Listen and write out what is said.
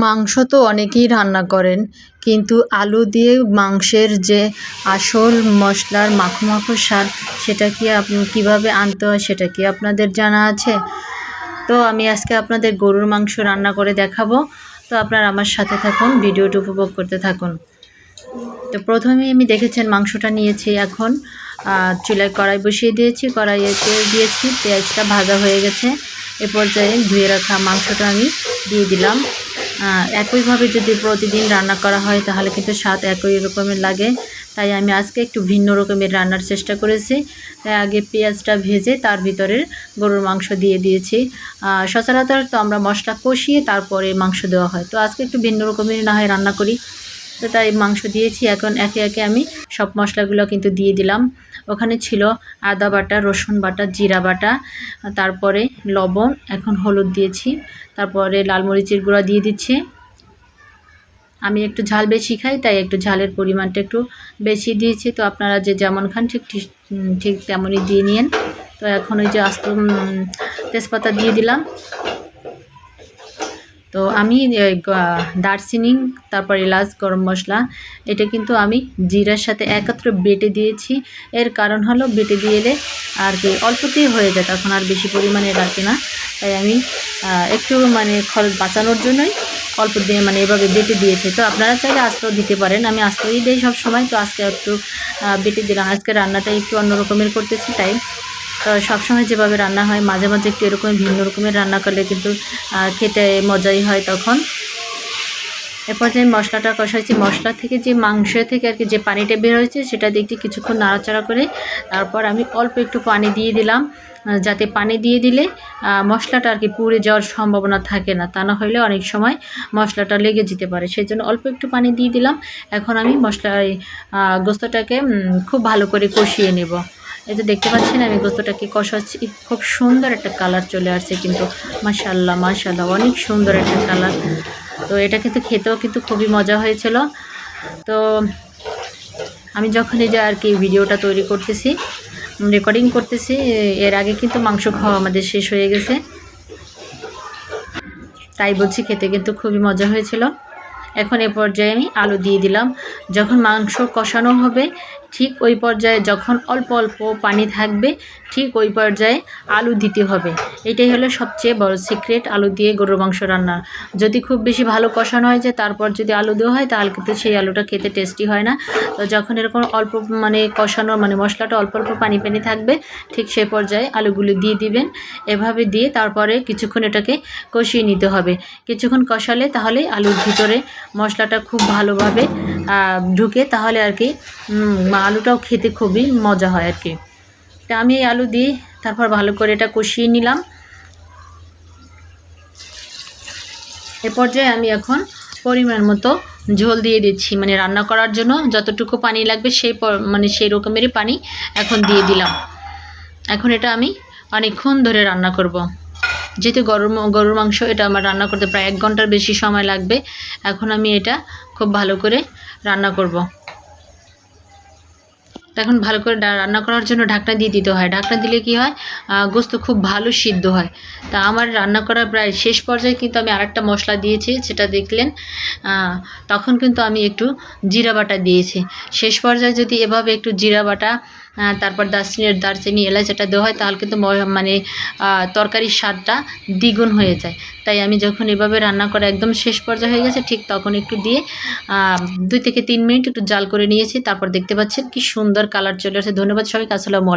মাংস তো অনেকেই রান্না করেন, কিন্তু আলু দিয়ে মাংসের যে আসল মশলার মাখো মাখো স্বাদ সেটা কি আপনি কীভাবে আনতে হয় সেটা কি আপনাদের জানা আছে? তো আমি আজকে আপনাদের গরুর মাংস রান্না করে দেখাবো। তো আপনারা আমার সাথে থাকুন, ভিডিওটি উপভোগ করতে থাকুন। তো প্রথমেই আমি দেখেছেন মাংসটা নিয়েছি, এখন চুলায় কড়াই বসিয়ে দিয়েছি, কড়াইতে দিয়েছি, পেঁয়াজটা ভাজা হয়ে গেছে। এ পর্যায়ে ধুয়ে রাখা মাংসটা আমি দিয়ে দিলাম। একইভাবে যদি প্রতিদিন রান্না করা হয় তাহলে কিন্তু স্বাদ একই রকমের লাগে, তাই আমি আজকে একটু ভিন্ন রকমের রান্নার চেষ্টা করেছি। তাই আগে পেঁয়াজটা ভেজে তার ভিতরে গরুর মাংস দিয়ে দিয়েছি। সচরাচর তো আমরা মশলা কষিয়ে তারপরে মাংস দেওয়া হয়, তো আজকে একটু ভিন্ন রকমের না হয় রান্না করি। তো তাই মাংস দিয়েছি, এখন একে একে আমি সব মশলাগুলো কিন্তু দিয়ে দিলাম। ওখানে ছিল আদা বাটা, রসুন বাটা, জিরা বাটা, তারপরে লবণ, এখন হলুদ দিয়েছি, তারপরে লাল মরিচের গুঁড়া দিয়ে দিচ্ছি। আমি একটু ঝাল বেশি খাই, তাই একটু ঝালের পরিমাণটা একটু বেশি দিয়েছি। তো আপনারা যে যেমন খান ঠিক তেমনই দিয়ে নিন। তো এখন ওই যে আস্ত তেজপাতা দিয়ে দিলাম। তো আমি দারচিনি, তারপর এলাচ, গরম মশলা, এটা কিন্তু আমি জিরার সাথে একত্র বেটে দিয়েছি। এর কারণ হলো বেটে দিলে আর কি অল্পতেই হয়ে যায়, তখন আর বেশি পরিমাণে রাখি না। তাই আমি একটু খরচ বাঁচানোর জন্যই অল্প দিয়ে এভাবে বেটে দিয়েছি। তো আপনারা চাইলে আস্তেও দিতে পারেন, আমি আস্তেই দিই সব সময়। তো আজকে একটু বেটে দিলাম। আজকে রান্নাটা একটু অন্য রকমের করতেছি, তাই তো সবসময় যেভাবে রান্না হয় মাঝে মাঝে একটু এরকম ভিন্ন রকমের রান্না করলে কিন্তু খেতে মজাই হয় তখন। এরপর যে মশলাটা কষাইছি, মশলা থেকে যে মাংস থেকে আর কি যে পানিটা বের হয়েছে সেটা দেখতে কিছুক্ষণ নাড়াচাড়া করে তারপর আমি অল্প একটু পানি দিয়ে দিলাম, যাতে পানি দিয়ে দিলে মশলাটা আর কি পুড়ে যাওয়ার সম্ভাবনা থাকে না, তা না হলে অনেক সময় মশলাটা লেগে যেতে পারে, সেই জন্য অল্প একটু পানি দিয়ে দিলাম। এখন আমি গোস্তটাকে খুব ভালো করে কষিয়ে নেব। এই যে দেখতে পাচ্ছেন আমি গোস্তটাকে কষাচ্ছি, খুব সুন্দর একটা কালার চলে আসছে, কিন্তু মাশাআল্লাহ মাশাআল্লাহ অনেক সুন্দর একটা কালার। তো এটা কিন্তু খেতেও কিন্তু খুবই মজা হয়েছিল। তো আমি যখন এই যে আর কি ভিডিওটা তৈরি করতেছি, রেকর্ডিং করতেছি, এর আগে কিন্তু মাংস খাওয়া আমাদের শেষ হয়ে গেছে, তাই বলছি খেতে কিন্তু খুবই মজা হয়েছিল। এখন এ পর্যায়ে আমি আলু দিয়ে দিলাম। যখন মাংস কষানো হবে ঠিক ওই পর্যায়ে, যখন অল্প অল্প পানি থাকবে ঠিক ওই পর্যায়ে আলু দিতে হবে। এটাই হলো সবচেয়ে বড় সিক্রেট আলু দিয়ে গরুর মাংস রান্না। যদি খুব বেশি ভালো কষানো হয়ে যায় তারপর যদি আলু দেওয়া হয় তাহলে কিন্তু সেই আলুটা খেতে টেস্টি হয় না। তো যখন এরকম অল্প কষানো মশলাটা অল্প অল্প পানি পানি থাকবে ঠিক সেই পর্যায়ে আলুগুলো দিয়ে দিবেন। এভাবে দিয়ে তারপরে কিছুক্ষণ এটাকে কষিয়ে নিতে হবে। কিছুক্ষণ কষালে তাহলে আলুর ভিতরে মশলাটা খুব ভালোভাবে ঢুকে, তাহলে আর কি আলুটাও খেতে খুবই মজা হয় আর কি। তা আমি এই আলু দিয়ে তারপর ভালো করে এটা কষিয়ে নিলাম। এ পর্যায়ে আমি এখন পরিমাণ মতো ঝোল দিয়ে দিচ্ছি, রান্না করার জন্য যতটুকু পানি লাগবে সেই রকমেরই পানি এখন দিয়ে দিলাম। এখন এটা আমি অনেকক্ষণ ধরে রান্না করব, যেহেতু গরুর মাংস এটা আমার রান্না করতে প্রায় 1 ঘন্টার বেশি সময় লাগবে। এখন আমি এটা খুব ভালো করে রান্না করব। এখন ভালো করে রান্না করার জন্য ঢাকনা দিয়ে দিতে হয়। ঢাকনা দিলে কি হয়, গোস্ত খুব ভালো সিদ্ধ হয়। তা আমার রান্না করা প্রায় শেষ পর্যায়ে কিন্তু আমি আরেকটা মশলা দিয়েছি, সেটা দেখলেন। তখন কিন্তু আমি একটু জিরা বাটা দিয়েছি। শেষ পর্যায়ে যদি এভাবে একটু জিরা বাটা, তারপর দারচিনি এলাচ এটা দেওয়া হয় তাহলে কিন্তু তরকারির স্বাদটা দ্বিগুণ হয়ে যায়। তাই আমি যখন এভাবে রান্না করা একদম শেষ পর্যায়ে হয়ে গেছে ঠিক তখন একটু দিয়ে 2 থেকে 3 মিনিট একটু জাল করে নিয়েছি। তারপর দেখতে পাচ্ছেন কি সুন্দর কালার চলে আসে। ধন্যবাদ সবাইকে। আসসালামু আলাইকুম।